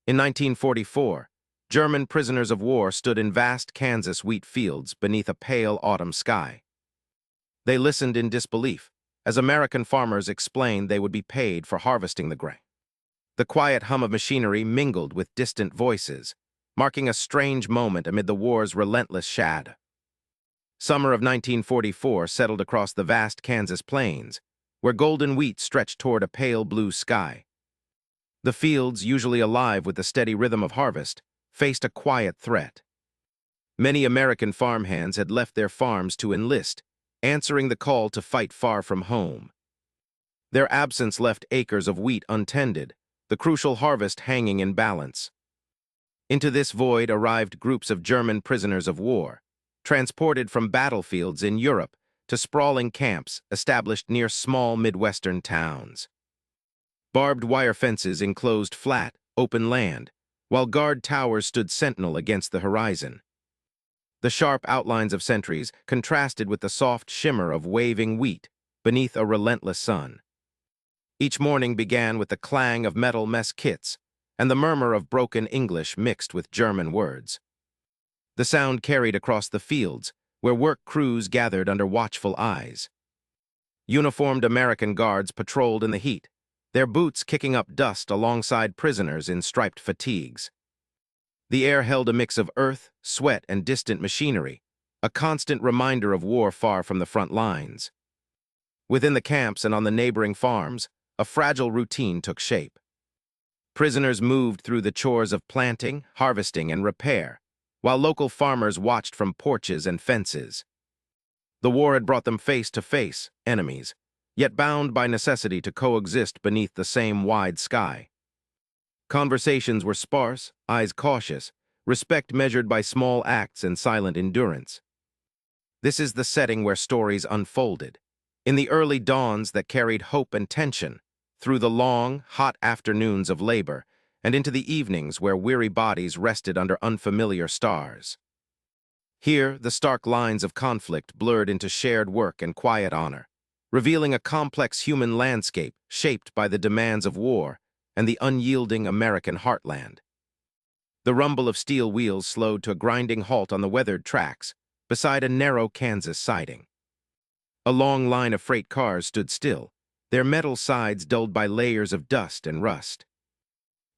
In 1944, German prisoners of war stood in vast Kansas wheat fields beneath a pale autumn sky. They listened in disbelief as American farmers explained they would be paid for harvesting the grain. The quiet hum of machinery mingled with distant voices, marking a strange moment amid the war's relentless shadow. Summer of 1944 settled across the vast Kansas plains, where golden wheat stretched toward a pale blue sky. The fields, usually alive with the steady rhythm of harvest, faced a quiet threat. Many American farmhands had left their farms to enlist, answering the call to fight far from home. Their absence left acres of wheat untended, the crucial harvest hanging in balance. Into this void arrived groups of German prisoners of war, transported from battlefields in Europe to sprawling camps established near small Midwestern towns. Barbed wire fences enclosed flat, open land, while guard towers stood sentinel against the horizon. The sharp outlines of sentries contrasted with the soft shimmer of waving wheat beneath a relentless sun. Each morning began with the clang of metal mess kits and the murmur of broken English mixed with German words. The sound carried across the fields, where work crews gathered under watchful eyes. Uniformed American guards patrolled in the heat, their boots kicking up dust alongside prisoners in striped fatigues. The air held a mix of earth, sweat, and distant machinery, a constant reminder of war far from the front lines. Within the camps and on the neighboring farms, a fragile routine took shape. Prisoners moved through the chores of planting, harvesting, and repair, while local farmers watched from porches and fences. The war had brought them face to face, enemies, yet bound by necessity to coexist beneath the same wide sky. Conversations were sparse, eyes cautious, respect measured by small acts and silent endurance. This is the setting where stories unfolded, in the early dawns that carried hope and tension, through the long, hot afternoons of labor, and into the evenings where weary bodies rested under unfamiliar stars. Here, the stark lines of conflict blurred into shared work and quiet honor, revealing a complex human landscape shaped by the demands of war and the unyielding American heartland. The rumble of steel wheels slowed to a grinding halt on the weathered tracks beside a narrow Kansas siding. A long line of freight cars stood still, their metal sides dulled by layers of dust and rust.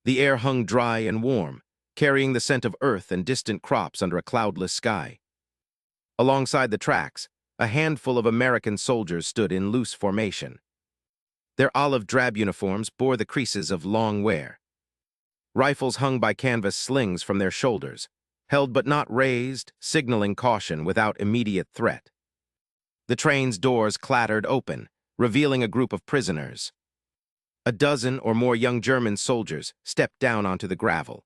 The air hung dry and warm, carrying the scent of earth and distant crops under a cloudless sky. Alongside the tracks, a handful of American soldiers stood in loose formation. Their olive-drab uniforms bore the creases of long wear. Rifles hung by canvas slings from their shoulders, held but not raised, signaling caution without immediate threat. The train's doors clattered open, revealing a group of prisoners. A dozen or more young German soldiers stepped down onto the gravel.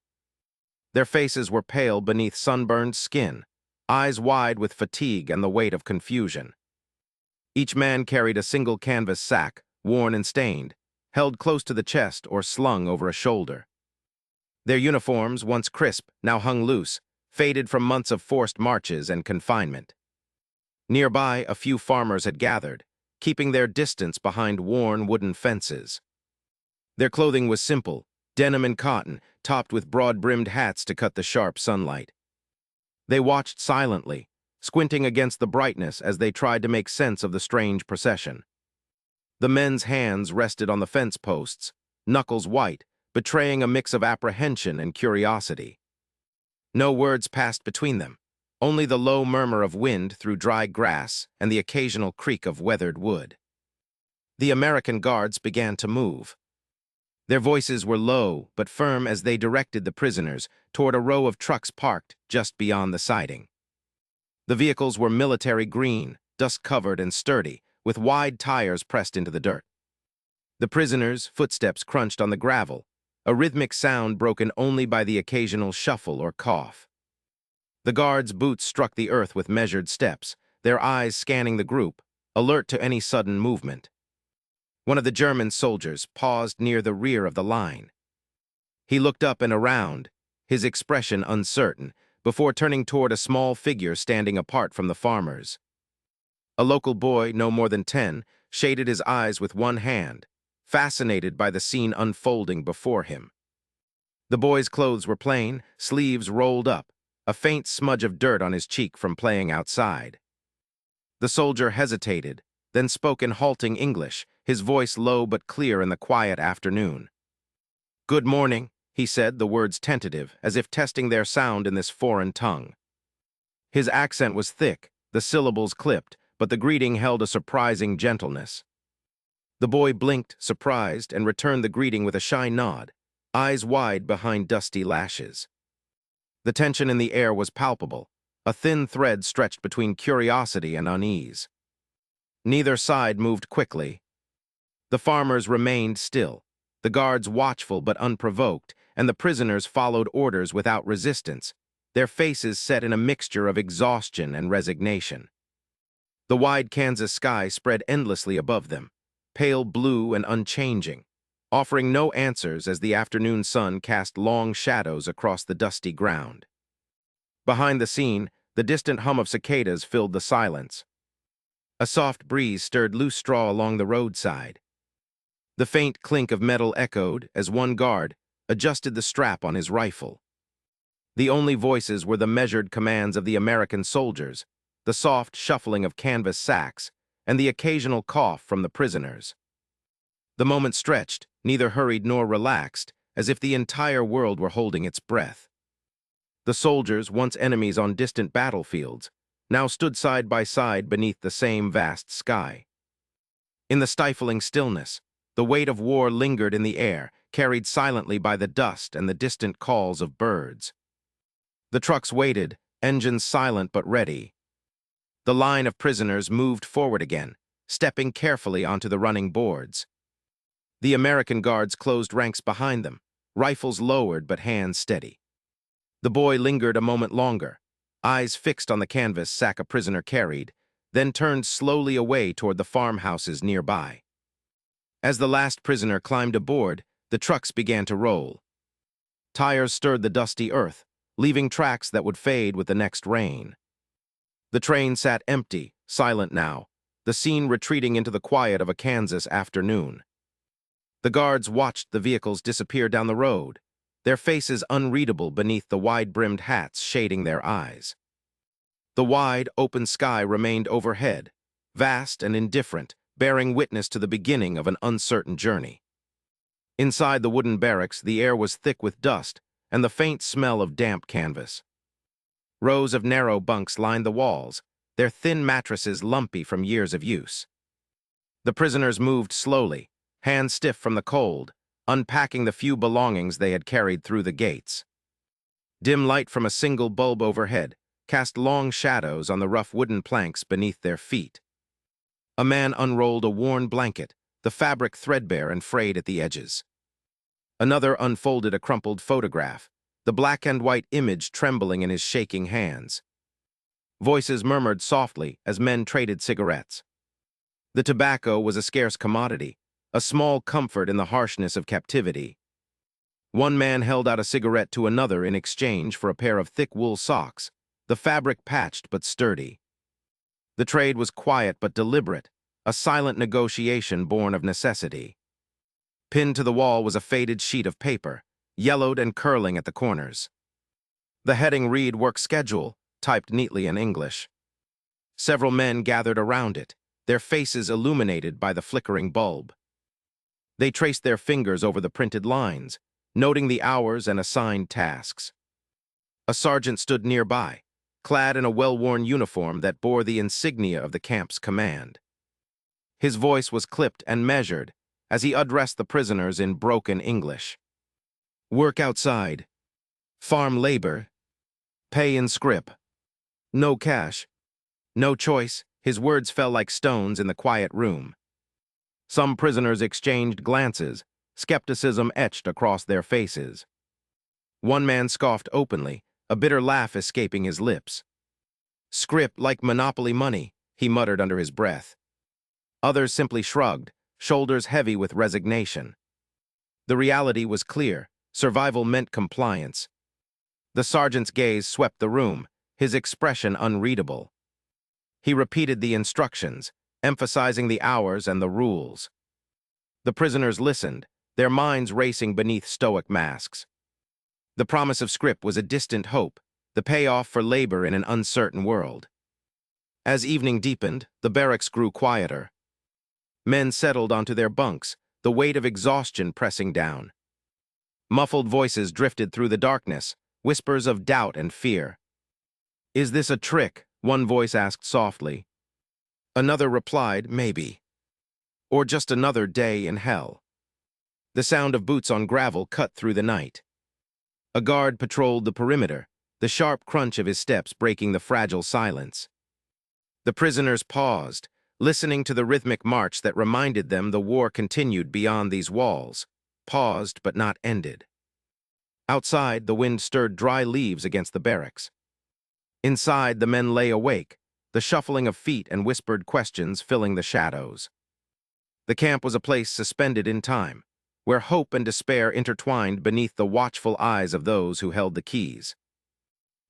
Their faces were pale beneath sunburned skin, eyes wide with fatigue and the weight of confusion. Each man carried a single canvas sack, worn and stained, held close to the chest or slung over a shoulder. Their uniforms, once crisp, now hung loose, faded from months of forced marches and confinement. Nearby, a few farmers had gathered, keeping their distance behind worn wooden fences. Their clothing was simple, denim and cotton, topped with broad-brimmed hats to cut the sharp sunlight. They watched silently, squinting against the brightness as they tried to make sense of the strange procession. The men's hands rested on the fence posts, knuckles white, betraying a mix of apprehension and curiosity. No words passed between them, only the low murmur of wind through dry grass and the occasional creak of weathered wood. The American guards began to move. Their voices were low but firm as they directed the prisoners toward a row of trucks parked just beyond the siding. The vehicles were military green, dust-covered and sturdy, with wide tires pressed into the dirt. The prisoners' footsteps crunched on the gravel, a rhythmic sound broken only by the occasional shuffle or cough. The guards' boots struck the earth with measured steps, their eyes scanning the group, alert to any sudden movement. One of the German soldiers paused near the rear of the line. He looked up and around, his expression uncertain, before turning toward a small figure standing apart from the farmers. A local boy, no more than 10, shaded his eyes with one hand, fascinated by the scene unfolding before him. The boy's clothes were plain, sleeves rolled up, a faint smudge of dirt on his cheek from playing outside. The soldier hesitated, then spoke in halting English, his voice low but clear in the quiet afternoon. "Good morning," he said, the words tentative, as if testing their sound in this foreign tongue. His accent was thick, the syllables clipped, but the greeting held a surprising gentleness. The boy blinked, surprised, and returned the greeting with a shy nod, eyes wide behind dusty lashes. The tension in the air was palpable, a thin thread stretched between curiosity and unease. Neither side moved quickly. The farmers remained still, the guards watchful but unprovoked, and the prisoners followed orders without resistance, their faces set in a mixture of exhaustion and resignation. The wide Kansas sky spread endlessly above them, pale blue and unchanging, offering no answers as the afternoon sun cast long shadows across the dusty ground. Behind the scene, the distant hum of cicadas filled the silence. A soft breeze stirred loose straw along the roadside. The faint clink of metal echoed as one guard adjusted the strap on his rifle. The only voices were the measured commands of the American soldiers, the soft shuffling of canvas sacks, and the occasional cough from the prisoners. The moment stretched, neither hurried nor relaxed, as if the entire world were holding its breath. The soldiers, once enemies on distant battlefields, now stood side by side beneath the same vast sky. In the stifling stillness, the weight of war lingered in the air, carried silently by the dust and the distant calls of birds. The trucks waited, engines silent but ready. The line of prisoners moved forward again, stepping carefully onto the running boards. The American guards closed ranks behind them, rifles lowered but hands steady. The boy lingered a moment longer, eyes fixed on the canvas sack a prisoner carried, then turned slowly away toward the farmhouses nearby. As the last prisoner climbed aboard, the trucks began to roll. Tires stirred the dusty earth, leaving tracks that would fade with the next rain. The train sat empty, silent now, the scene retreating into the quiet of a Kansas afternoon. The guards watched the vehicles disappear down the road, their faces unreadable beneath the wide-brimmed hats shading their eyes. The wide, open sky remained overhead, vast and indifferent, bearing witness to the beginning of an uncertain journey. Inside the wooden barracks, the air was thick with dust and the faint smell of damp canvas. Rows of narrow bunks lined the walls, their thin mattresses lumpy from years of use. The prisoners moved slowly, hands stiff from the cold, unpacking the few belongings they had carried through the gates. Dim light from a single bulb overhead cast long shadows on the rough wooden planks beneath their feet. A man unrolled a worn blanket, the fabric threadbare and frayed at the edges. Another unfolded a crumpled photograph, the black and white image trembling in his shaking hands. Voices murmured softly as men traded cigarettes. The tobacco was a scarce commodity, a small comfort in the harshness of captivity. One man held out a cigarette to another in exchange for a pair of thick wool socks, the fabric patched but sturdy. The trade was quiet but deliberate, a silent negotiation born of necessity. Pinned to the wall was a faded sheet of paper, yellowed and curling at the corners. The heading read "Work Schedule," typed neatly in English. Several men gathered around it, their faces illuminated by the flickering bulb. They traced their fingers over the printed lines, noting the hours and assigned tasks. A sergeant stood nearby, clad in a well-worn uniform that bore the insignia of the camp's command. His voice was clipped and measured as he addressed the prisoners in broken English. Work outside. Farm labor. Pay in scrip. No cash. No choice. His words fell like stones in the quiet room. Some prisoners exchanged glances, skepticism etched across their faces. One man scoffed openly, a bitter laugh escaping his lips. "Scrip like monopoly money," he muttered under his breath. Others simply shrugged, shoulders heavy with resignation. The reality was clear. Survival meant compliance. The sergeant's gaze swept the room, his expression unreadable. He repeated the instructions, emphasizing the hours and the rules. The prisoners listened, their minds racing beneath stoic masks. The promise of scrip was a distant hope, the payoff for labor in an uncertain world. As evening deepened, the barracks grew quieter. Men settled onto their bunks, the weight of exhaustion pressing down. Muffled voices drifted through the darkness, whispers of doubt and fear. "Is this a trick?" one voice asked softly. Another replied, "Maybe." Or just another day in hell. The sound of boots on gravel cut through the night. A guard patrolled the perimeter, the sharp crunch of his steps breaking the fragile silence. The prisoners paused, listening to the rhythmic march that reminded them the war continued beyond these walls, paused but not ended. Outside, the wind stirred dry leaves against the barracks. Inside, the men lay awake, the shuffling of feet and whispered questions filling the shadows. The camp was a place suspended in time, where hope and despair intertwined beneath the watchful eyes of those who held the keys.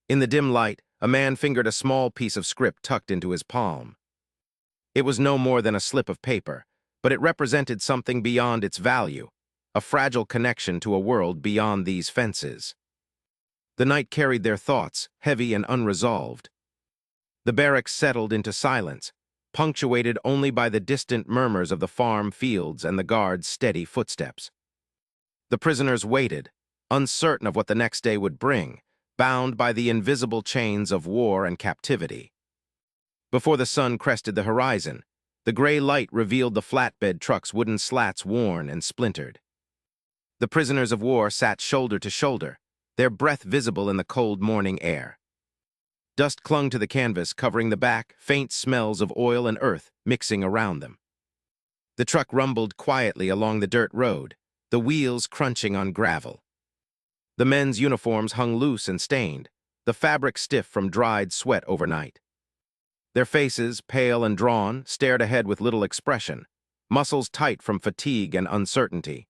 In the dim light, a man fingered a small piece of scrip tucked into his palm. It was no more than a slip of paper, but it represented something beyond its value, a fragile connection to a world beyond these fences. The night carried their thoughts, heavy and unresolved. The barracks settled into silence, punctuated only by the distant murmurs of the farm fields and the guards' steady footsteps. The prisoners waited, uncertain of what the next day would bring, bound by the invisible chains of war and captivity. Before the sun crested the horizon, the gray light revealed the flatbed truck's wooden slats worn and splintered. The prisoners of war sat shoulder to shoulder, their breath visible in the cold morning air. Dust clung to the canvas, covering the back, faint smells of oil and earth mixing around them. The truck rumbled quietly along the dirt road, the wheels crunching on gravel. The men's uniforms hung loose and stained, the fabric stiff from dried sweat overnight. Their faces, pale and drawn, stared ahead with little expression, muscles tight from fatigue and uncertainty.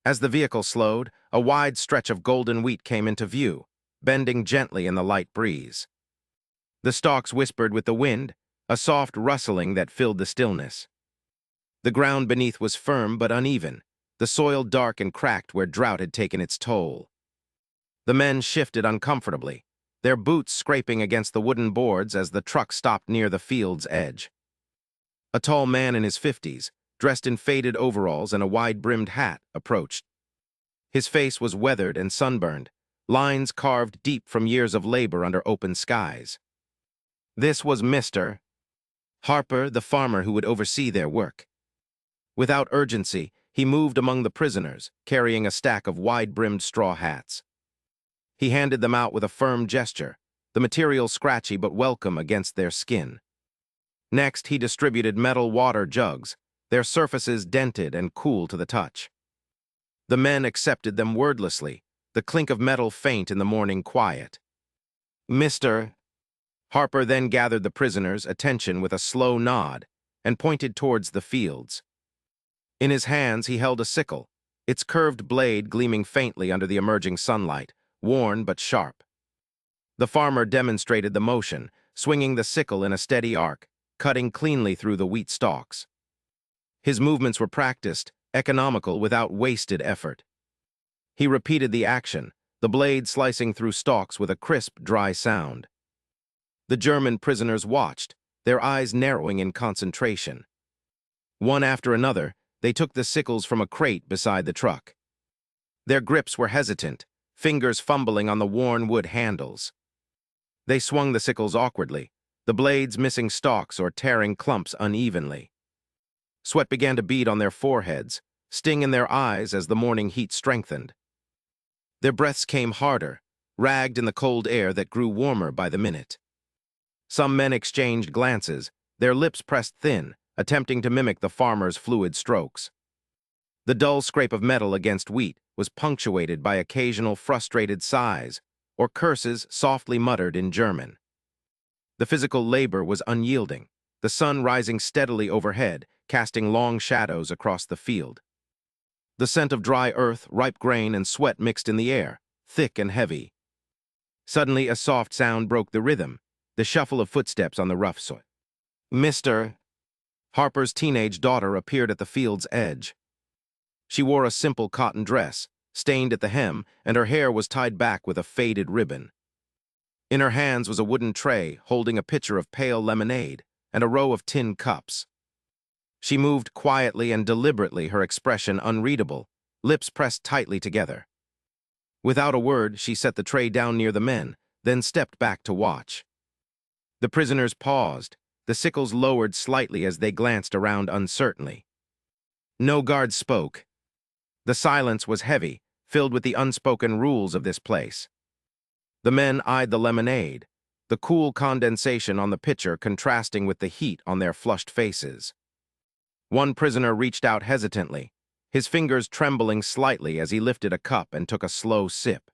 As the vehicle slowed, a wide stretch of golden wheat came into view, bending gently in the light breeze. The stalks whispered with the wind, a soft rustling that filled the stillness. The ground beneath was firm but uneven, the soil dark and cracked where drought had taken its toll. The men shifted uncomfortably, their boots scraping against the wooden boards as the truck stopped near the field's edge. A tall man in his 50s, dressed in faded overalls and a wide-brimmed hat, approached. His face was weathered and sunburned, lines carved deep from years of labor under open skies. This was Mr. Harper, the farmer who would oversee their work. Without urgency, he moved among the prisoners, carrying a stack of wide-brimmed straw hats. He handed them out with a firm gesture, the material scratchy but welcome against their skin. Next, he distributed metal water jugs, their surfaces dented and cool to the touch. The men accepted them wordlessly, the clink of metal faint in the morning quiet. "Mr." Harper then gathered the prisoners' attention with a slow nod and pointed towards the fields. In his hands he held a sickle, its curved blade gleaming faintly under the emerging sunlight, worn but sharp. The farmer demonstrated the motion, swinging the sickle in a steady arc, cutting cleanly through the wheat stalks. His movements were practiced, economical without wasted effort. He repeated the action, the blade slicing through stalks with a crisp, dry sound. The German prisoners watched, their eyes narrowing in concentration. One after another, they took the sickles from a crate beside the truck. Their grips were hesitant, fingers fumbling on the worn wood handles. They swung the sickles awkwardly, the blades missing stalks or tearing clumps unevenly. Sweat began to bead on their foreheads, sting in their eyes as the morning heat strengthened. Their breaths came harder, ragged in the cold air that grew warmer by the minute. Some men exchanged glances, their lips pressed thin, attempting to mimic the farmer's fluid strokes. The dull scrape of metal against wheat was punctuated by occasional frustrated sighs or curses softly muttered in German. The physical labor was unyielding, the sun rising steadily overhead, casting long shadows across the field. The scent of dry earth, ripe grain, and sweat mixed in the air, thick and heavy. Suddenly, a soft sound broke the rhythm, the shuffle of footsteps on the rough soil. Mr. Harper's teenage daughter appeared at the field's edge. She wore a simple cotton dress, stained at the hem, and her hair was tied back with a faded ribbon. In her hands was a wooden tray holding a pitcher of pale lemonade and a row of tin cups. She moved quietly and deliberately, her expression unreadable, lips pressed tightly together. Without a word, she set the tray down near the men, then stepped back to watch. The prisoners paused, the sickles lowered slightly as they glanced around uncertainly. No guard spoke. The silence was heavy, filled with the unspoken rules of this place. The men eyed the lemonade, the cool condensation on the pitcher contrasting with the heat on their flushed faces. One prisoner reached out hesitantly, his fingers trembling slightly as he lifted a cup and took a slow sip.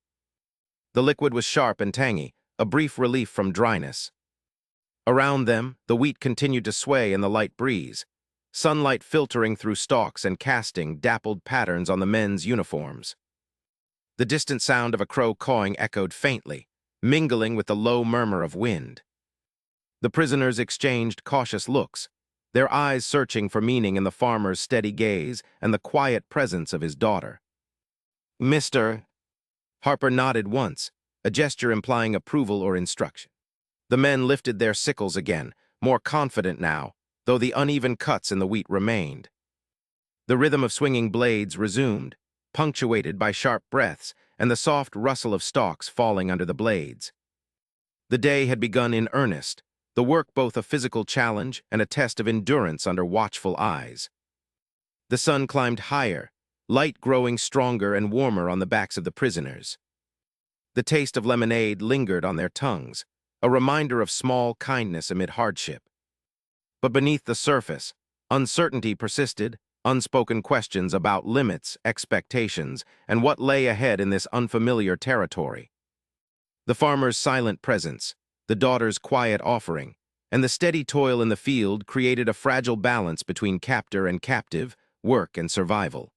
The liquid was sharp and tangy, a brief relief from dryness. Around them, the wheat continued to sway in the light breeze, sunlight filtering through stalks and casting dappled patterns on the men's uniforms. The distant sound of a crow cawing echoed faintly, mingling with the low murmur of wind. The prisoners exchanged cautious looks, their eyes searching for meaning in the farmer's steady gaze and the quiet presence of his daughter. "Mr." Harper nodded once, a gesture implying approval or instruction. The men lifted their sickles again, more confident now, though the uneven cuts in the wheat remained. The rhythm of swinging blades resumed, punctuated by sharp breaths and the soft rustle of stalks falling under the blades. The day had begun in earnest, the work both a physical challenge and a test of endurance under watchful eyes. The sun climbed higher, light growing stronger and warmer on the backs of the prisoners. The taste of lemonade lingered on their tongues, a reminder of small kindness amid hardship. But beneath the surface, uncertainty persisted, unspoken questions about limits, expectations, and what lay ahead in this unfamiliar territory. The farmer's silent presence, the daughter's quiet offering, and the steady toil in the field created a fragile balance between captor and captive, work and survival.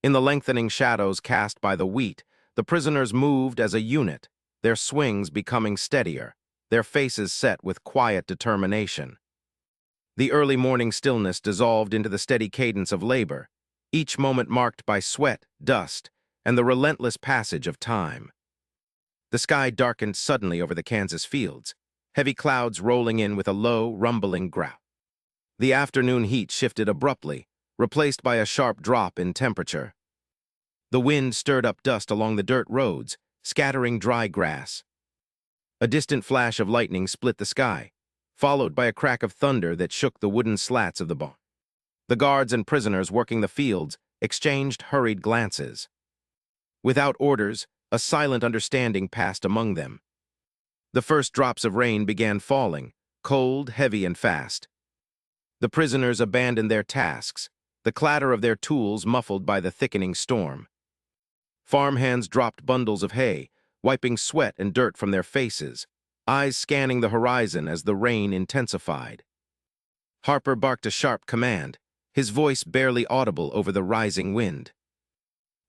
In the lengthening shadows cast by the wheat, the prisoners moved as a unit, their swings becoming steadier, their faces set with quiet determination. The early morning stillness dissolved into the steady cadence of labor, each moment marked by sweat, dust, and the relentless passage of time. The sky darkened suddenly over the Kansas fields, heavy clouds rolling in with a low, rumbling growl. The afternoon heat shifted abruptly, replaced by a sharp drop in temperature. The wind stirred up dust along the dirt roads, scattering dry grass. A distant flash of lightning split the sky, followed by a crack of thunder that shook the wooden slats of the barn. The guards and prisoners working the fields exchanged hurried glances. Without orders, a silent understanding passed among them. The first drops of rain began falling, cold, heavy, and fast. The prisoners abandoned their tasks, the clatter of their tools muffled by the thickening storm. Farmhands dropped bundles of hay, wiping sweat and dirt from their faces, eyes scanning the horizon as the rain intensified. Harper barked a sharp command, his voice barely audible over the rising wind.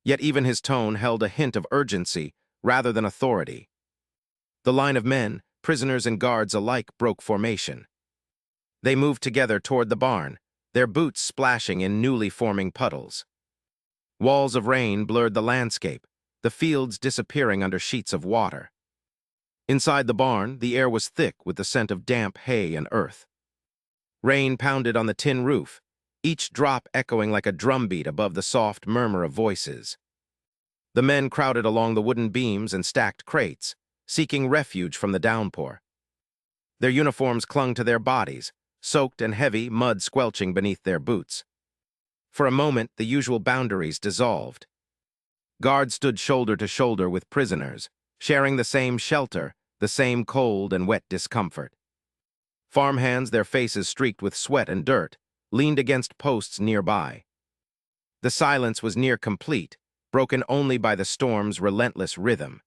Yet even his tone held a hint of urgency rather than authority. The line of men, prisoners and guards alike, broke formation. They moved together toward the barn, their boots splashing in newly forming puddles. Walls of rain blurred the landscape, the fields disappearing under sheets of water. Inside the barn, the air was thick with the scent of damp hay and earth. Rain pounded on the tin roof, each drop echoing like a drumbeat above the soft murmur of voices. The men crowded along the wooden beams and stacked crates, seeking refuge from the downpour. Their uniforms clung to their bodies, soaked and heavy, mud squelching beneath their boots. For a moment, the usual boundaries dissolved. Guards stood shoulder to shoulder with prisoners, sharing the same shelter, the same cold and wet discomfort. Farmhands, their faces streaked with sweat and dirt, leaned against posts nearby. The silence was near complete, broken only by the storm's relentless rhythm.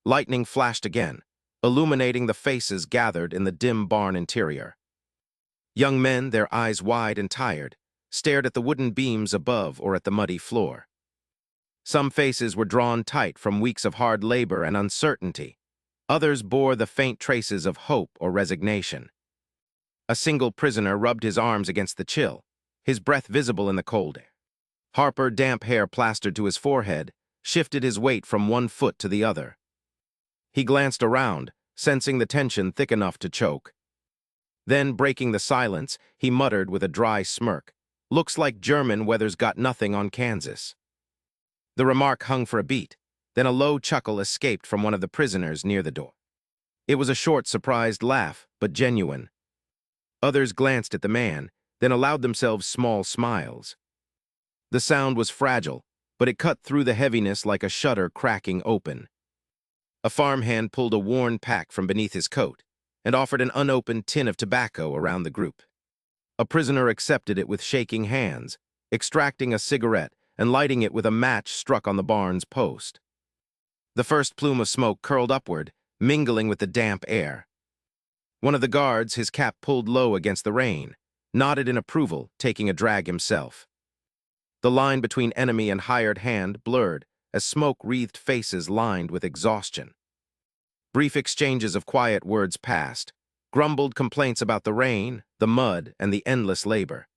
Lightning flashed again, illuminating the faces gathered in the dim barn interior. Young men, their eyes wide and tired, stared at the wooden beams above or at the muddy floor. Some faces were drawn tight from weeks of hard labor and uncertainty. Others bore the faint traces of hope or resignation. A single prisoner rubbed his arms against the chill, his breath visible in the cold air. Harper, damp hair plastered to his forehead, shifted his weight from one foot to the other. He glanced around, sensing the tension thick enough to choke. Then, breaking the silence, he muttered with a dry smirk, "Looks like German weather's got nothing on Kansas." The remark hung for a beat, then a low chuckle escaped from one of the prisoners near the door. It was a short, surprised laugh, but genuine. Others glanced at the man, then allowed themselves small smiles. The sound was fragile, but it cut through the heaviness like a shutter cracking open. A farmhand pulled a worn pack from beneath his coat and offered an unopened tin of tobacco around the group. A prisoner accepted it with shaking hands, extracting a cigarette and lighting it with a match struck on the barn's post. The first plume of smoke curled upward, mingling with the damp air. One of the guards, his cap pulled low against the rain, nodded in approval, taking a drag himself. The line between enemy and hired hand blurred as smoke wreathed faces lined with exhaustion. Brief exchanges of quiet words passed, grumbled complaints about the rain, the mud, and the endless labor.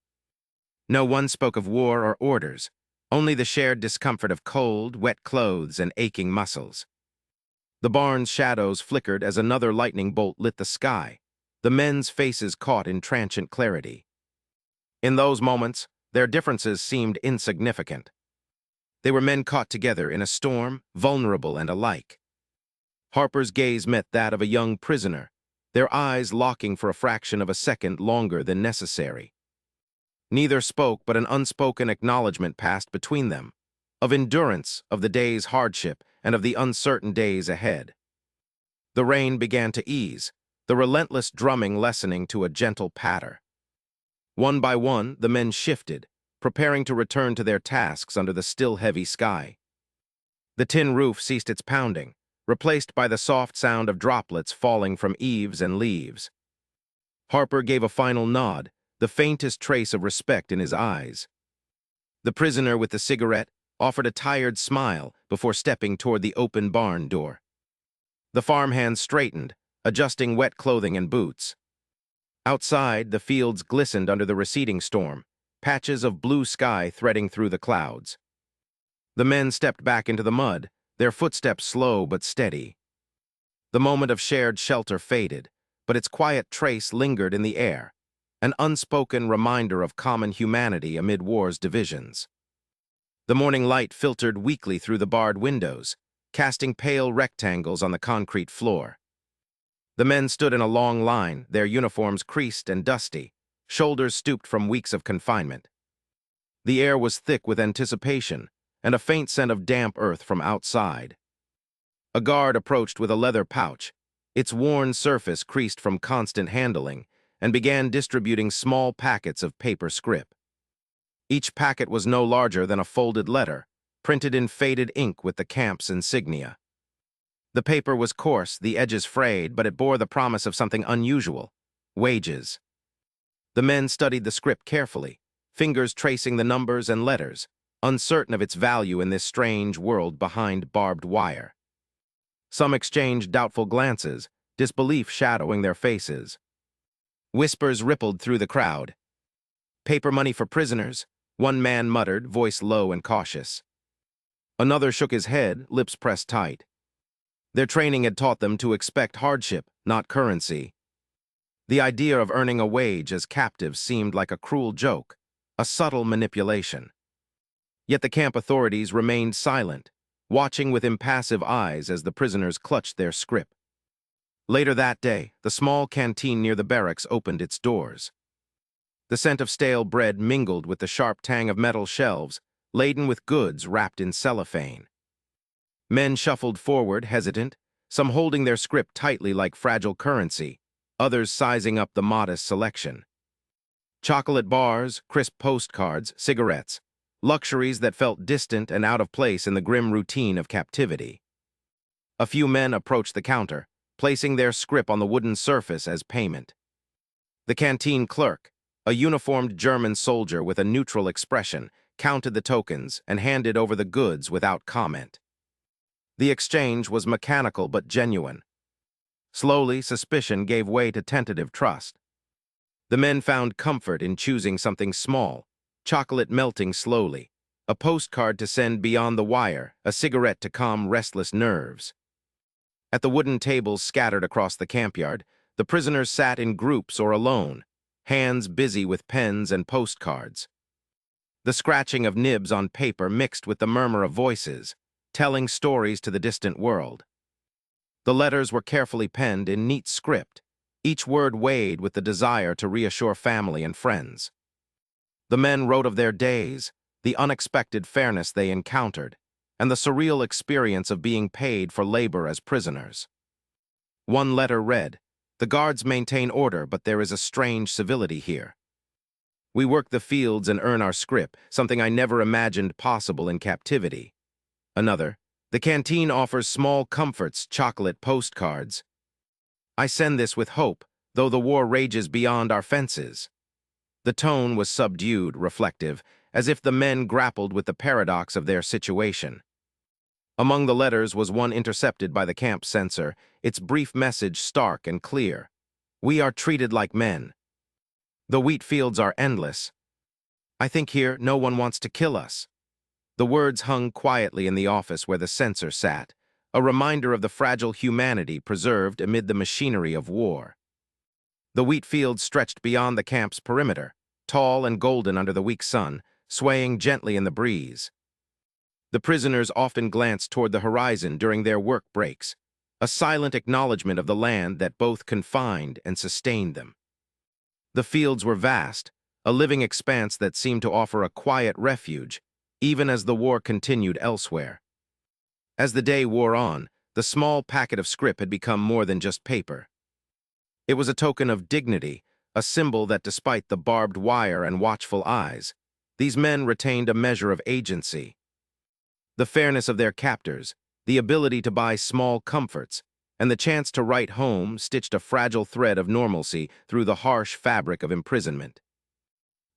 No one spoke of war or orders, only the shared discomfort of cold, wet clothes and aching muscles. The barn's shadows flickered as another lightning bolt lit the sky, the men's faces caught in transient clarity. In those moments, their differences seemed insignificant. They were men caught together in a storm, vulnerable and alike. Harper's gaze met that of a young prisoner, their eyes locking for a fraction of a second longer than necessary. Neither spoke, but an unspoken acknowledgement passed between them, of endurance, of the day's hardship, and of the uncertain days ahead. The rain began to ease, the relentless drumming lessening to a gentle patter. One by one, the men shifted, preparing to return to their tasks under the still heavy sky. The tin roof ceased its pounding, replaced by the soft sound of droplets falling from eaves and leaves. Harper gave a final nod, the faintest trace of respect in his eyes. The prisoner with the cigarette offered a tired smile before stepping toward the open barn door. The farmhand straightened, adjusting wet clothing and boots. Outside, the fields glistened under the receding storm, patches of blue sky threading through the clouds. The men stepped back into the mud, their footsteps slow but steady. The moment of shared shelter faded, but its quiet trace lingered in the air, an unspoken reminder of common humanity amid war's divisions. The morning light filtered weakly through the barred windows, casting pale rectangles on the concrete floor. The men stood in a long line, their uniforms creased and dusty, shoulders stooped from weeks of confinement. The air was thick with anticipation, and a faint scent of damp earth from outside. A guard approached with a leather pouch, its worn surface creased from constant handling, and began distributing small packets of paper scrip. Each packet was no larger than a folded letter, printed in faded ink with the camp's insignia. The paper was coarse, the edges frayed, but it bore the promise of something unusual: wages. The men studied the script carefully, fingers tracing the numbers and letters, uncertain of its value in this strange world behind barbed wire. Some exchanged doubtful glances, disbelief shadowing their faces. Whispers rippled through the crowd. "Paper money for prisoners," one man muttered, voice low and cautious. Another shook his head, lips pressed tight. Their training had taught them to expect hardship, not currency. The idea of earning a wage as captives seemed like a cruel joke, a subtle manipulation. Yet the camp authorities remained silent, watching with impassive eyes as the prisoners clutched their scrip. Later that day, the small canteen near the barracks opened its doors. The scent of stale bread mingled with the sharp tang of metal shelves, laden with goods wrapped in cellophane. Men shuffled forward, hesitant, some holding their scrip tightly like fragile currency, others sizing up the modest selection. Chocolate bars, crisp postcards, cigarettes, luxuries that felt distant and out of place in the grim routine of captivity. A few men approached the counter, placing their scrip on the wooden surface as payment. The canteen clerk, a uniformed German soldier with a neutral expression, counted the tokens and handed over the goods without comment. The exchange was mechanical but genuine. Slowly, suspicion gave way to tentative trust. The men found comfort in choosing something small, chocolate melting slowly, a postcard to send beyond the wire, a cigarette to calm restless nerves. At the wooden tables scattered across the campyard, the prisoners sat in groups or alone, hands busy with pens and postcards. The scratching of nibs on paper mixed with the murmur of voices, telling stories to the distant world. The letters were carefully penned in neat script, each word weighed with the desire to reassure family and friends. The men wrote of their days, the unexpected fairness they encountered, and the surreal experience of being paid for labor as prisoners. One letter read, "The guards maintain order, but there is a strange civility here. We work the fields and earn our scrip, something I never imagined possible in captivity." Another, "The canteen offers small comforts, chocolate postcards. I send this with hope, though the war rages beyond our fences." The tone was subdued, reflective, as if the men grappled with the paradox of their situation. Among the letters was one intercepted by the camp censor, its brief message stark and clear. "We are treated like men. The wheat fields are endless. I think here no one wants to kill us." The words hung quietly in the office where the censor sat, a reminder of the fragile humanity preserved amid the machinery of war. The wheat fields stretched beyond the camp's perimeter, tall and golden under the weak sun, swaying gently in the breeze. The prisoners often glanced toward the horizon during their work breaks, a silent acknowledgement of the land that both confined and sustained them. The fields were vast, a living expanse that seemed to offer a quiet refuge, even as the war continued elsewhere. As the day wore on, the small packet of scrip had become more than just paper. It was a token of dignity, a symbol that despite the barbed wire and watchful eyes, these men retained a measure of agency. The fairness of their captors, the ability to buy small comforts, and the chance to write home stitched a fragile thread of normalcy through the harsh fabric of imprisonment.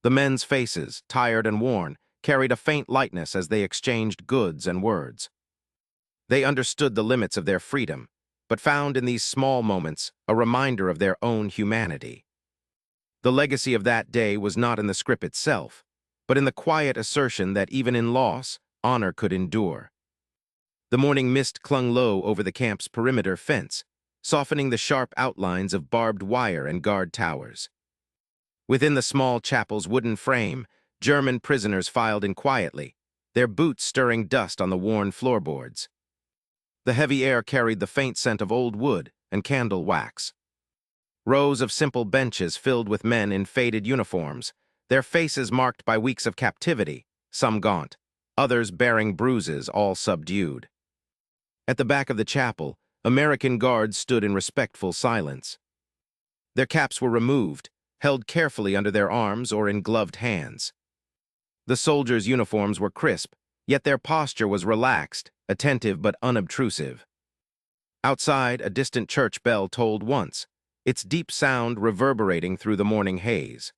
The men's faces, tired and worn, carried a faint lightness as they exchanged goods and words. They understood the limits of their freedom, but found in these small moments a reminder of their own humanity. The legacy of that day was not in the scrip itself, but in the quiet assertion that even in loss, honor could endure. The morning mist clung low over the camp's perimeter fence, softening the sharp outlines of barbed wire and guard towers. Within the small chapel's wooden frame, German prisoners filed in quietly, their boots stirring dust on the worn floorboards. The heavy air carried the faint scent of old wood and candle wax. Rows of simple benches filled with men in faded uniforms, their faces marked by weeks of captivity, some gaunt, others bearing bruises, all subdued. At the back of the chapel, American guards stood in respectful silence. Their caps were removed, held carefully under their arms or in gloved hands. The soldiers' uniforms were crisp, yet their posture was relaxed, attentive but unobtrusive. Outside, a distant church bell tolled once, its deep sound reverberating through the morning haze.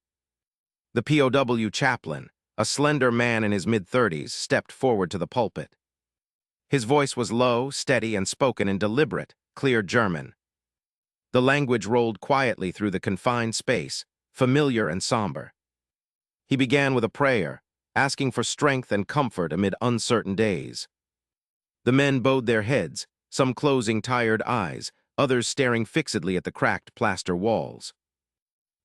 The POW chaplain, a slender man in his mid-30s, stepped forward to the pulpit. His voice was low, steady, and spoken in deliberate, clear German. The language rolled quietly through the confined space, familiar and somber. He began with a prayer, asking for strength and comfort amid uncertain days. The men bowed their heads, some closing tired eyes, others staring fixedly at the cracked plaster walls.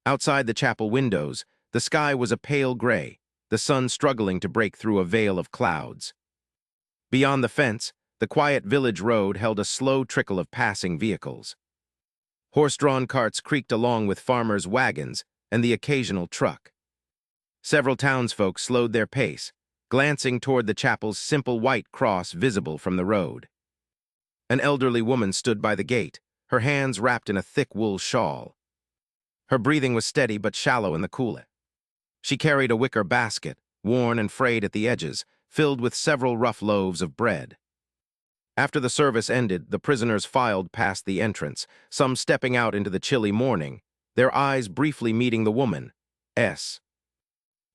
Outside the chapel windows, the sky was a pale gray, the sun struggling to break through a veil of clouds. Beyond the fence, the quiet village road held a slow trickle of passing vehicles. Horse-drawn carts creaked along with farmers' wagons and the occasional truck. Several townsfolk slowed their pace, glancing toward the chapel's simple white cross visible from the road. An elderly woman stood by the gate, her hands wrapped in a thick wool shawl. Her breathing was steady but shallow in the cool. She carried a wicker basket, worn and frayed at the edges, filled with several rough loaves of bread. After the service ended, the prisoners filed past the entrance, some stepping out into the chilly morning, their eyes briefly meeting the woman, S.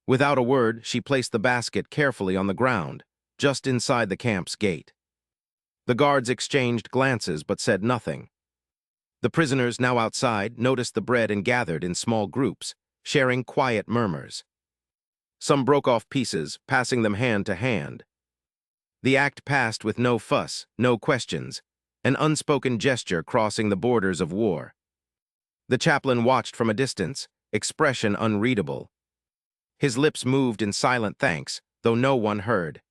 Without a word, she placed the basket carefully on the ground, just inside the camp's gate. The guards exchanged glances but said nothing. The prisoners, now outside, noticed the bread and gathered in small groups, sharing quiet murmurs. Some broke off pieces, passing them hand to hand. The act passed with no fuss, no questions, an unspoken gesture crossing the borders of war. The chaplain watched from a distance, expression unreadable. His lips moved in silent thanks, though no one heard.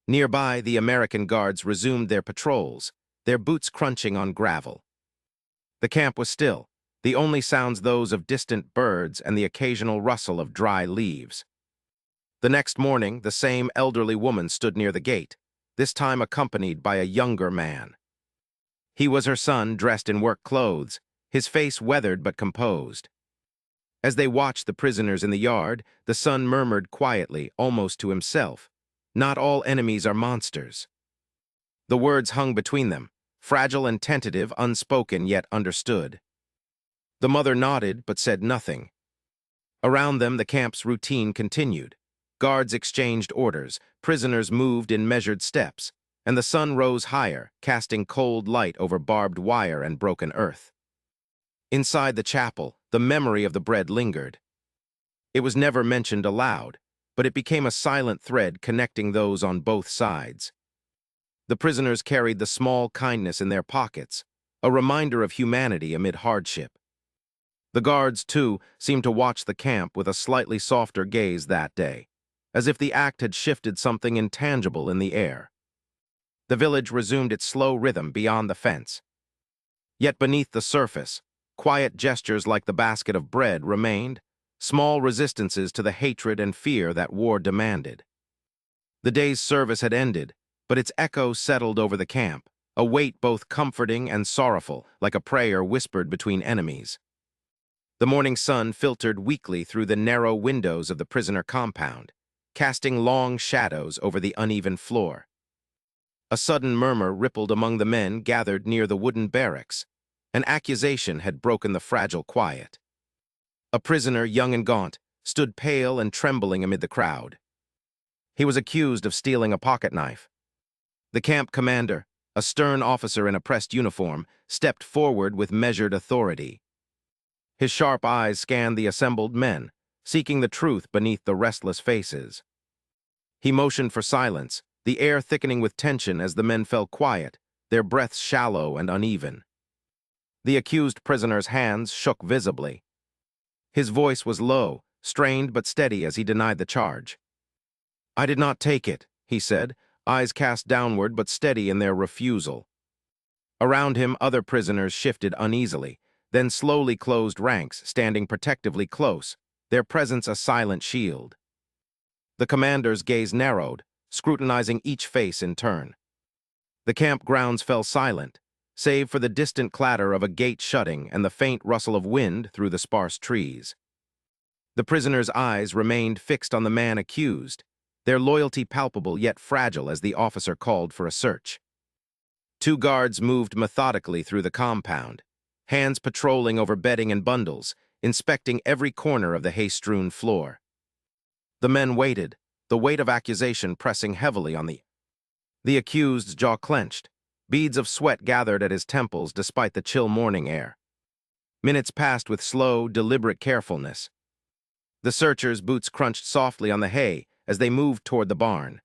Nearby, the American guards resumed their patrols, their boots crunching on gravel. The camp was still, the only sounds those of distant birds and the occasional rustle of dry leaves. The next morning, the same elderly woman stood near the gate, this time accompanied by a younger man. He was her son, dressed in work clothes, his face weathered but composed. As they watched the prisoners in the yard, the son murmured quietly, almost to himself, "Not all enemies are monsters." The words hung between them, fragile and tentative, unspoken yet understood. The mother nodded but said nothing. Around them, the camp's routine continued. Guards exchanged orders, prisoners moved in measured steps, and the sun rose higher, casting cold light over barbed wire and broken earth. Inside the chapel, the memory of the bread lingered. It was never mentioned aloud, but it became a silent thread connecting those on both sides. The prisoners carried the small kindness in their pockets, a reminder of humanity amid hardship. The guards, too, seemed to watch the camp with a slightly softer gaze that day, as if the act had shifted something intangible in the air. The village resumed its slow rhythm beyond the fence. Yet beneath the surface, quiet gestures like the basket of bread remained, small resistances to the hatred and fear that war demanded. The day's service had ended, but its echo settled over the camp, a weight both comforting and sorrowful, like a prayer whispered between enemies. The morning sun filtered weakly through the narrow windows of the prisoner compound, casting long shadows over the uneven floor. A sudden murmur rippled among the men gathered near the wooden barracks. An accusation had broken the fragile quiet. A prisoner, young and gaunt, stood pale and trembling amid the crowd. He was accused of stealing a pocket knife. The camp commander, a stern officer in a pressed uniform, stepped forward with measured authority. His sharp eyes scanned the assembled men, seeking the truth beneath the restless faces. He motioned for silence, the air thickening with tension as the men fell quiet, their breaths shallow and uneven. The accused prisoner's hands shook visibly. His voice was low, strained but steady as he denied the charge. "I did not take it," he said, eyes cast downward but steady in their refusal. Around him, other prisoners shifted uneasily, then slowly closed ranks, standing protectively close, their presence a silent shield. The commander's gaze narrowed, scrutinizing each face in turn. The camp grounds fell silent, save for the distant clatter of a gate shutting and the faint rustle of wind through the sparse trees. The prisoner's eyes remained fixed on the man accused, their loyalty palpable yet fragile as the officer called for a search. Two guards moved methodically through the compound, hands patrolling over bedding and bundles, inspecting every corner of the hay-strewn floor. The men waited, the weight of accusation pressing heavily on the accused's jaw clenched. Beads of sweat gathered at his temples despite the chill morning air. Minutes passed with slow, deliberate carefulness. The searchers' boots crunched softly on the hay as they moved toward the barn.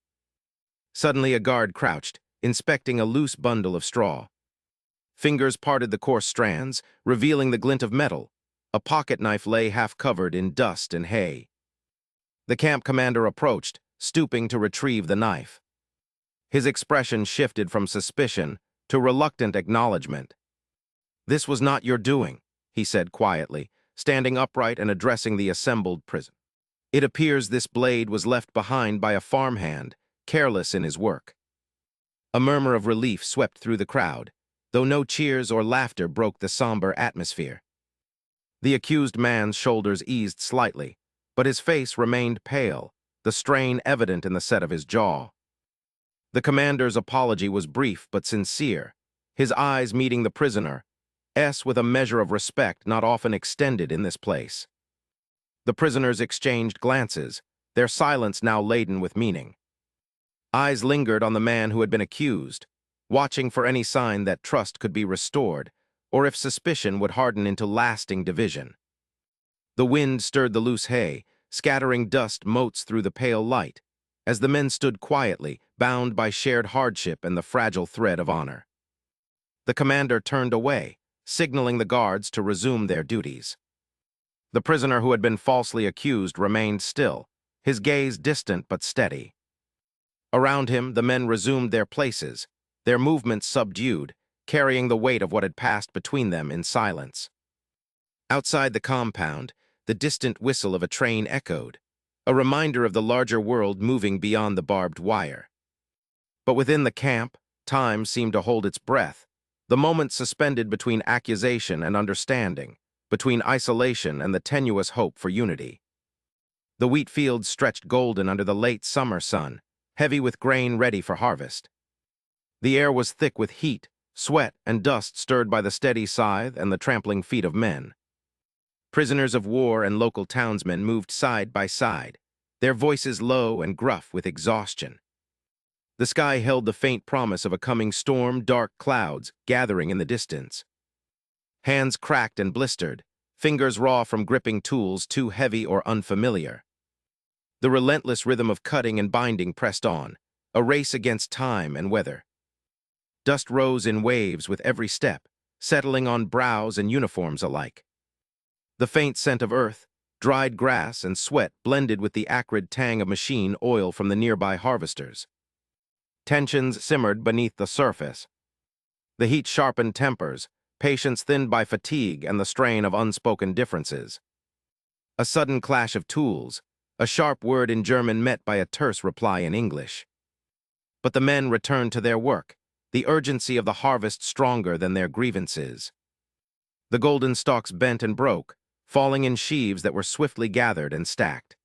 Suddenly a guard crouched, inspecting a loose bundle of straw. Fingers parted the coarse strands, revealing the glint of metal. A pocket knife lay half-covered in dust and hay. The camp commander approached, stooping to retrieve the knife. His expression shifted from suspicion to reluctant acknowledgement. "This was not your doing," he said quietly, standing upright and addressing the assembled prison. "It appears this blade was left behind by a farmhand, careless in his work." A murmur of relief swept through the crowd, though no cheers or laughter broke the somber atmosphere. The accused man's shoulders eased slightly, but his face remained pale, the strain evident in the set of his jaw. The commander's apology was brief but sincere, his eyes meeting the prisoner's with a measure of respect not often extended in this place. The prisoners exchanged glances, their silence now laden with meaning. Eyes lingered on the man who had been accused, watching for any sign that trust could be restored, or if suspicion would harden into lasting division. The wind stirred the loose hay, scattering dust motes through the pale light, as the men stood quietly, bound by shared hardship and the fragile thread of honor. The commander turned away, signaling the guards to resume their duties. The prisoner who had been falsely accused remained still, his gaze distant but steady. Around him, the men resumed their places, their movements subdued, carrying the weight of what had passed between them in silence. Outside the compound, the distant whistle of a train echoed, a reminder of the larger world moving beyond the barbed wire. But within the camp, time seemed to hold its breath, the moment suspended between accusation and understanding, between isolation and the tenuous hope for unity. The wheat fields stretched golden under the late summer sun, heavy with grain ready for harvest. The air was thick with heat, sweat, and dust stirred by the steady scythe and the trampling feet of men. Prisoners of war and local townsmen moved side by side, their voices low and gruff with exhaustion. The sky held the faint promise of a coming storm, dark clouds gathering in the distance. Hands cracked and blistered, fingers raw from gripping tools too heavy or unfamiliar. The relentless rhythm of cutting and binding pressed on, a race against time and weather. Dust rose in waves with every step, settling on brows and uniforms alike. The faint scent of earth, dried grass, and sweat blended with the acrid tang of machine oil from the nearby harvesters. Tensions simmered beneath the surface. The heat sharpened tempers, patience thinned by fatigue and the strain of unspoken differences. A sudden clash of tools, a sharp word in German met by a terse reply in English. But the men returned to their work, the urgency of the harvest stronger than their grievances. The golden stalks bent and broke, falling in sheaves that were swiftly gathered and stacked.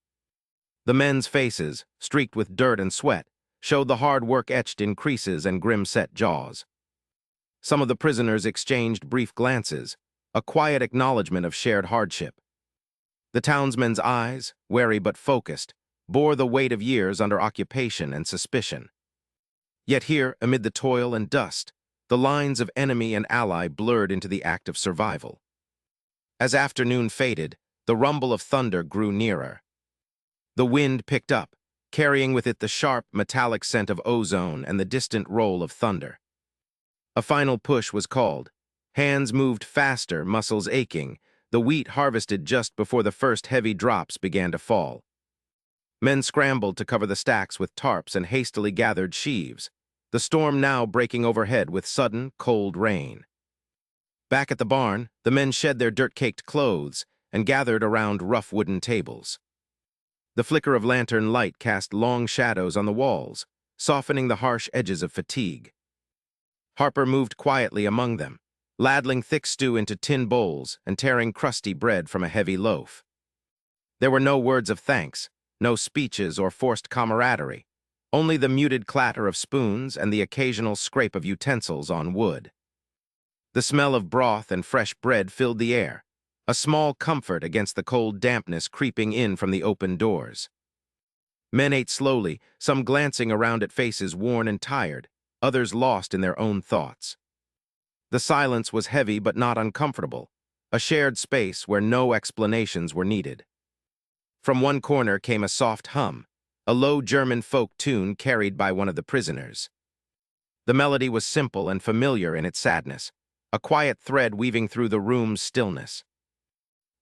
The men's faces, streaked with dirt and sweat, showed the hard work etched in creases and grim-set jaws. Some of the prisoners exchanged brief glances, a quiet acknowledgement of shared hardship. The townsmen's eyes, wary but focused, bore the weight of years under occupation and suspicion. Yet here, amid the toil and dust, the lines of enemy and ally blurred into the act of survival. As afternoon faded, the rumble of thunder grew nearer. The wind picked up, carrying with it the sharp, metallic scent of ozone and the distant roll of thunder. A final push was called. Hands moved faster, muscles aching, the wheat harvested just before the first heavy drops began to fall. Men scrambled to cover the stacks with tarps and hastily gathered sheaves, the storm now breaking overhead with sudden, cold rain. Back at the barn, the men shed their dirt-caked clothes and gathered around rough wooden tables. The flicker of lantern light cast long shadows on the walls, softening the harsh edges of fatigue. Harper moved quietly among them, ladling thick stew into tin bowls and tearing crusty bread from a heavy loaf. There were no words of thanks, no speeches or forced camaraderie, only the muted clatter of spoons and the occasional scrape of utensils on wood. The smell of broth and fresh bread filled the air, a small comfort against the cold dampness creeping in from the open doors. Men ate slowly, some glancing around at faces worn and tired, others lost in their own thoughts. The silence was heavy but not uncomfortable, a shared space where no explanations were needed. From one corner came a soft hum, a low German folk tune carried by one of the prisoners. The melody was simple and familiar in its sadness, a quiet thread weaving through the room's stillness.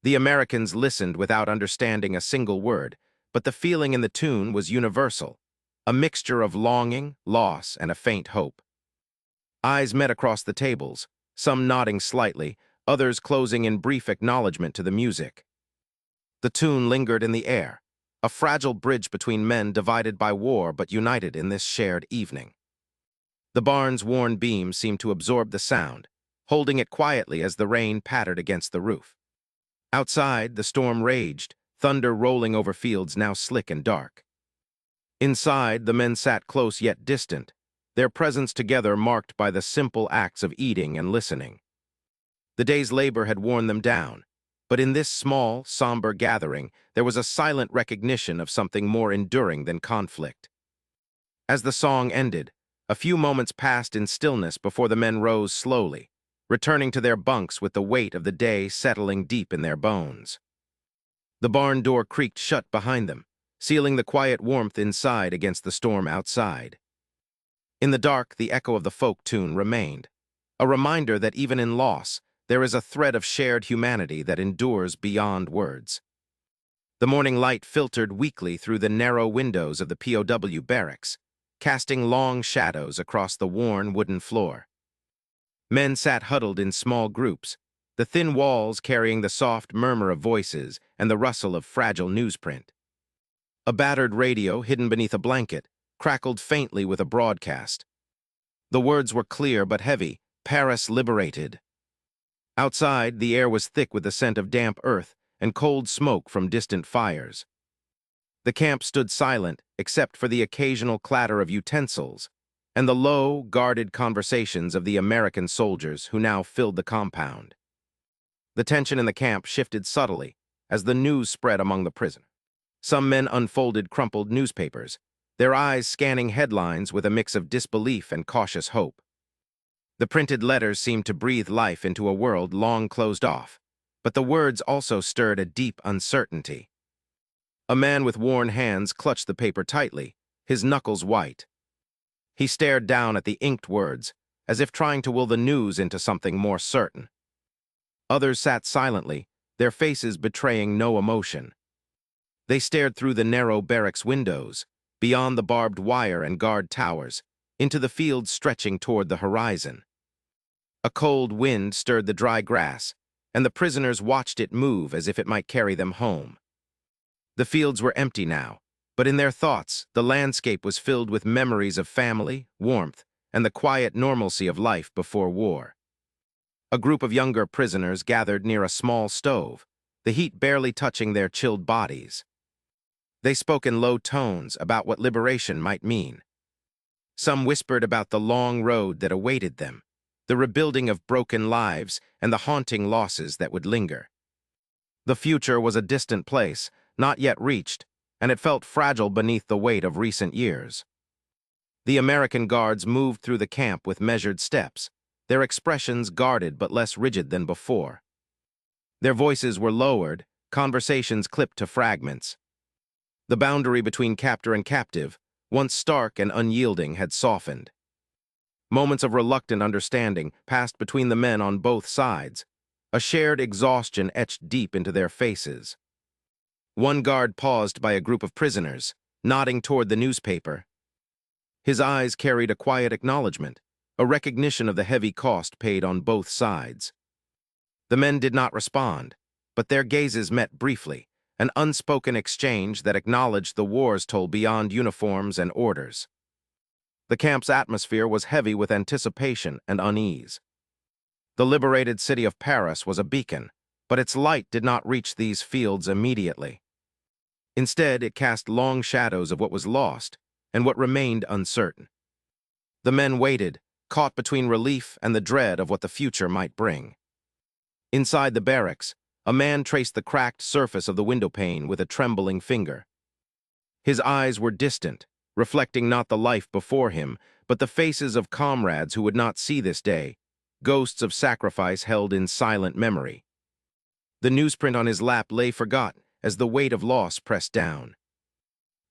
The Americans listened without understanding a single word, but the feeling in the tune was universal, a mixture of longing, loss, and a faint hope. Eyes met across the tables, some nodding slightly, others closing in brief acknowledgement to the music. The tune lingered in the air, a fragile bridge between men divided by war but united in this shared evening. The barn's worn beams seemed to absorb the sound, holding it quietly as the rain pattered against the roof. Outside, the storm raged, thunder rolling over fields now slick and dark. Inside, the men sat close yet distant, their presence together marked by the simple acts of eating and listening. The day's labor had worn them down, but in this small, somber gathering, there was a silent recognition of something more enduring than conflict. As the song ended, a few moments passed in stillness before the men rose slowly, returning to their bunks with the weight of the day settling deep in their bones. The barn door creaked shut behind them, sealing the quiet warmth inside against the storm outside. In the dark, the echo of the folk tune remained, a reminder that even in loss, there is a thread of shared humanity that endures beyond words. The morning light filtered weakly through the narrow windows of the POW barracks, casting long shadows across the worn wooden floor. Men sat huddled in small groups, the thin walls carrying the soft murmur of voices and the rustle of fragile newsprint. A battered radio, hidden beneath a blanket, crackled faintly with a broadcast. The words were clear but heavy: "Paris liberated." Outside, the air was thick with the scent of damp earth and cold smoke from distant fires. The camp stood silent, except for the occasional clatter of utensils and the low, guarded conversations of the American soldiers who now filled the compound. The tension in the camp shifted subtly as the news spread among the prisoners. Some men unfolded crumpled newspapers, their eyes scanning headlines with a mix of disbelief and cautious hope. The printed letters seemed to breathe life into a world long closed off, but the words also stirred a deep uncertainty. A man with worn hands clutched the paper tightly, his knuckles white. He stared down at the inked words, as if trying to will the news into something more certain. Others sat silently, their faces betraying no emotion. They stared through the narrow barracks windows, beyond the barbed wire and guard towers, into the fields stretching toward the horizon. A cold wind stirred the dry grass, and the prisoners watched it move as if it might carry them home. The fields were empty now, but in their thoughts, the landscape was filled with memories of family, warmth, and the quiet normalcy of life before war. A group of younger prisoners gathered near a small stove, the heat barely touching their chilled bodies. They spoke in low tones about what liberation might mean. Some whispered about the long road that awaited them, the rebuilding of broken lives, and the haunting losses that would linger. The future was a distant place, not yet reached, and it felt fragile beneath the weight of recent years. The American guards moved through the camp with measured steps, their expressions guarded but less rigid than before. Their voices were lowered, conversations clipped to fragments. The boundary between captor and captive, once stark and unyielding, had softened. Moments of reluctant understanding passed between the men on both sides, a shared exhaustion etched deep into their faces. One guard paused by a group of prisoners, nodding toward the newspaper. His eyes carried a quiet acknowledgement, a recognition of the heavy cost paid on both sides. The men did not respond, but their gazes met briefly, an unspoken exchange that acknowledged the war's toll beyond uniforms and orders. The camp's atmosphere was heavy with anticipation and unease. The liberated city of Paris was a beacon, but its light did not reach these fields immediately. Instead, it cast long shadows of what was lost and what remained uncertain. The men waited, caught between relief and the dread of what the future might bring. Inside the barracks, a man traced the cracked surface of the windowpane with a trembling finger. His eyes were distant, reflecting not the life before him, but the faces of comrades who would not see this day, ghosts of sacrifice held in silent memory. The newsprint on his lap lay forgotten as the weight of loss pressed down.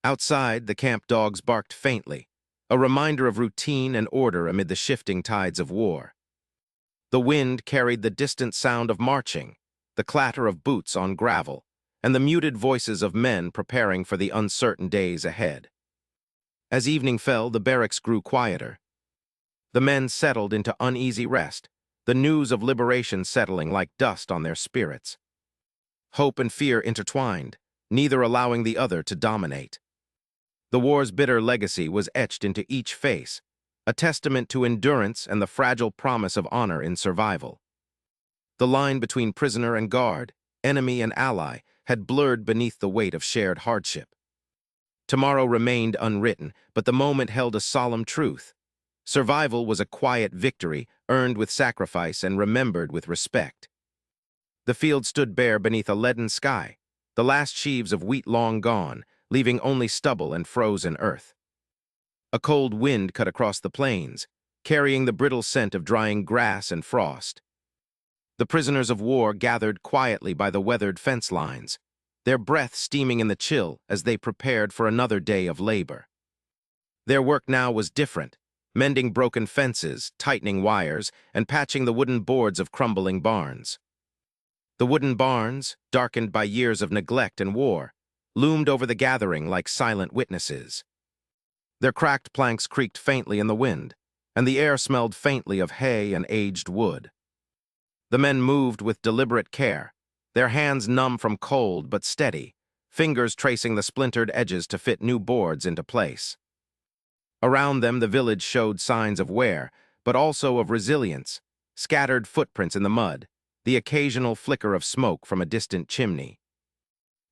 Outside, the camp dogs barked faintly, a reminder of routine and order amid the shifting tides of war. The wind carried the distant sound of marching, the clatter of boots on gravel, and the muted voices of men preparing for the uncertain days ahead. As evening fell, the barracks grew quieter. The men settled into uneasy rest, the news of liberation settling like dust on their spirits. Hope and fear intertwined, neither allowing the other to dominate. The war's bitter legacy was etched into each face, a testament to endurance and the fragile promise of honor in survival. The line between prisoner and guard, enemy and ally, had blurred beneath the weight of shared hardship. Tomorrow remained unwritten, but the moment held a solemn truth. Survival was a quiet victory, earned with sacrifice and remembered with respect. The field stood bare beneath a leaden sky, the last sheaves of wheat long gone, leaving only stubble and frozen earth. A cold wind cut across the plains, carrying the brittle scent of drying grass and frost. The prisoners of war gathered quietly by the weathered fence lines, their breath steaming in the chill as they prepared for another day of labor. Their work now was different, mending broken fences, tightening wires, and patching the wooden boards of crumbling barns. The wooden barns, darkened by years of neglect and war, loomed over the gathering like silent witnesses. Their cracked planks creaked faintly in the wind, and the air smelled faintly of hay and aged wood. The men moved with deliberate care, their hands numb from cold but steady, fingers tracing the splintered edges to fit new boards into place. Around them, the village showed signs of wear, but also of resilience, scattered footprints in the mud, the occasional flicker of smoke from a distant chimney.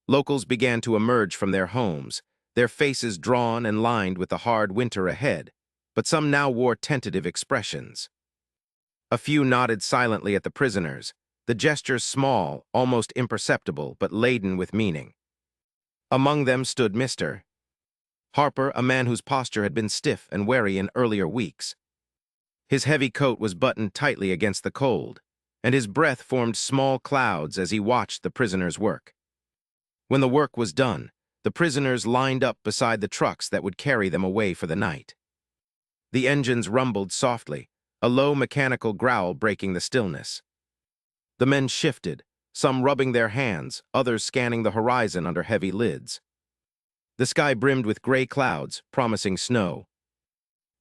Locals began to emerge from their homes, their faces drawn and lined with the hard winter ahead, but some now wore tentative expressions. A few nodded silently at the prisoners, the gestures small, almost imperceptible, but laden with meaning. Among them stood Mr. Harper, a man whose posture had been stiff and wary in earlier weeks. His heavy coat was buttoned tightly against the cold, and his breath formed small clouds as he watched the prisoners work. When the work was done, the prisoners lined up beside the trucks that would carry them away for the night. The engines rumbled softly, a low mechanical growl breaking the stillness. The men shifted, some rubbing their hands, others scanning the horizon under heavy lids. The sky brimmed with gray clouds, promising snow.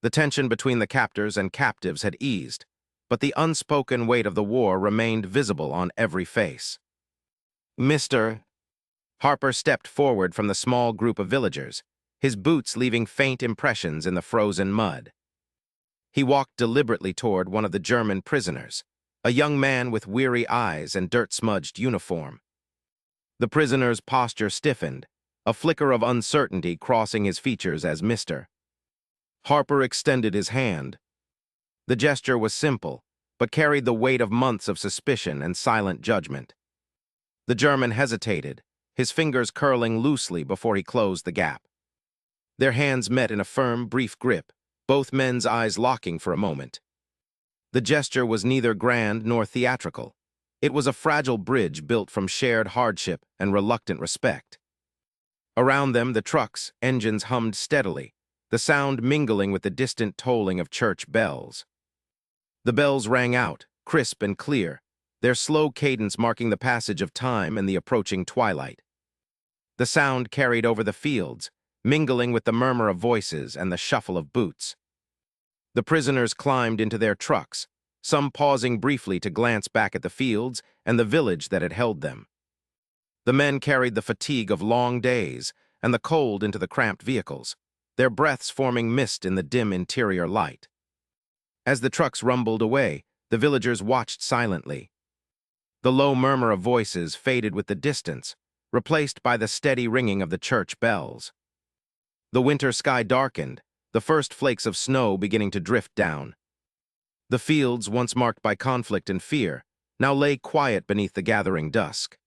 The tension between the captors and captives had eased, but the unspoken weight of the war remained visible on every face. Mr. Harper stepped forward from the small group of villagers, his boots leaving faint impressions in the frozen mud. He walked deliberately toward one of the German prisoners, a young man with weary eyes and dirt-smudged uniform. The prisoner's posture stiffened, a flicker of uncertainty crossing his features as Mr. Harper extended his hand. The gesture was simple, but carried the weight of months of suspicion and silent judgment. The German hesitated, his fingers curling loosely before he closed the gap. Their hands met in a firm, brief grip, both men's eyes locking for a moment. The gesture was neither grand nor theatrical. It was a fragile bridge built from shared hardship and reluctant respect. Around them, the trucks' engines hummed steadily, the sound mingling with the distant tolling of church bells. The bells rang out, crisp and clear, their slow cadence marking the passage of time and the approaching twilight. The sound carried over the fields, mingling with the murmur of voices and the shuffle of boots. The prisoners climbed into their trucks, some pausing briefly to glance back at the fields and the village that had held them. The men carried the fatigue of long days and the cold into the cramped vehicles, their breaths forming mist in the dim interior light. As the trucks rumbled away, the villagers watched silently. The low murmur of voices faded with the distance, replaced by the steady ringing of the church bells. The winter sky darkened, the first flakes of snow beginning to drift down. The fields, once marked by conflict and fear, now lay quiet beneath the gathering dusk.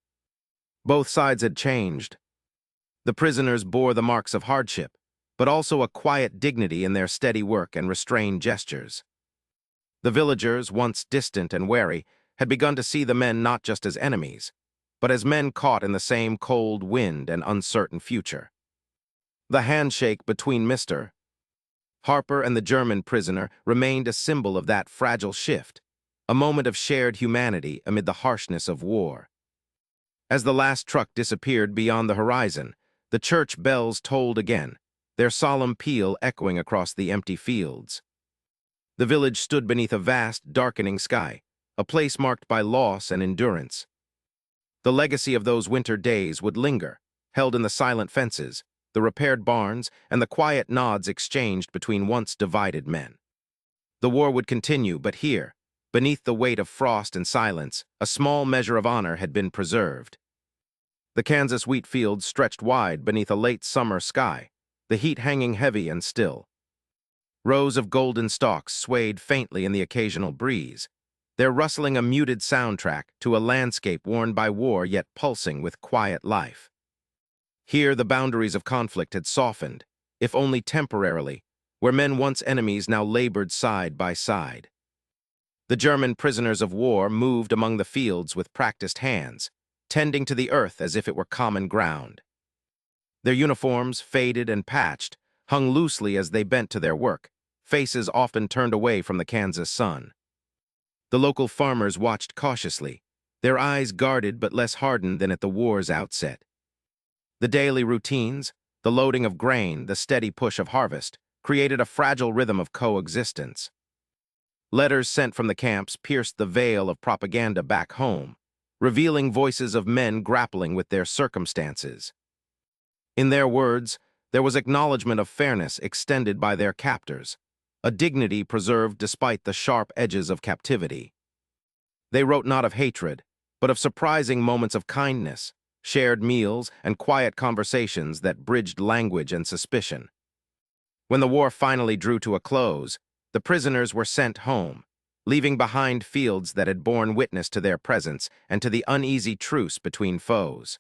Both sides had changed. The prisoners bore the marks of hardship, but also a quiet dignity in their steady work and restrained gestures. The villagers, once distant and wary, had begun to see the men not just as enemies, but as men caught in the same cold wind and uncertain future. The handshake between Mr. Harper and the German prisoner remained a symbol of that fragile shift, a moment of shared humanity amid the harshness of war. As the last truck disappeared beyond the horizon, the church bells tolled again, their solemn peal echoing across the empty fields. The village stood beneath a vast, darkening sky, a place marked by loss and endurance. The legacy of those winter days would linger, held in the silent fences, the repaired barns, and the quiet nods exchanged between once divided men. The war would continue, but here, beneath the weight of frost and silence, a small measure of honor had been preserved. The Kansas wheat fields stretched wide beneath a late summer sky, the heat hanging heavy and still. Rows of golden stalks swayed faintly in the occasional breeze, their rustling a muted soundtrack to a landscape worn by war yet pulsing with quiet life. Here the boundaries of conflict had softened, if only temporarily, where men once enemies now labored side by side. The German prisoners of war moved among the fields with practiced hands, tending to the earth as if it were common ground. Their uniforms, faded and patched, hung loosely as they bent to their work, faces often turned away from the Kansas sun. The local farmers watched cautiously, their eyes guarded but less hardened than at the war's outset. The daily routines, the loading of grain, the steady push of harvest, created a fragile rhythm of coexistence. Letters sent from the camps pierced the veil of propaganda back home, revealing voices of men grappling with their circumstances. In their words, there was acknowledgement of fairness extended by their captors, a dignity preserved despite the sharp edges of captivity. They wrote not of hatred, but of surprising moments of kindness, shared meals, and quiet conversations that bridged language and suspicion. When the war finally drew to a close, the prisoners were sent home, leaving behind fields that had borne witness to their presence and to the uneasy truce between foes.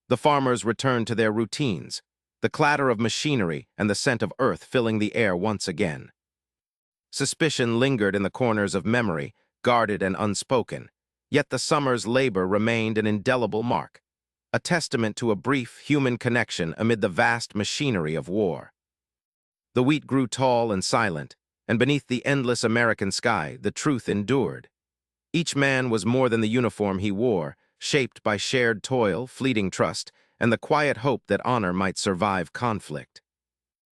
The farmers returned to their routines, the clatter of machinery and the scent of earth filling the air once again. Suspicion lingered in the corners of memory, guarded and unspoken, yet the summer's labor remained an indelible mark, a testament to a brief human connection amid the vast machinery of war. The wheat grew tall and silent, and beneath the endless American sky, the truth endured. Each man was more than the uniform he wore, shaped by shared toil, fleeting trust, and the quiet hope that honor might survive conflict.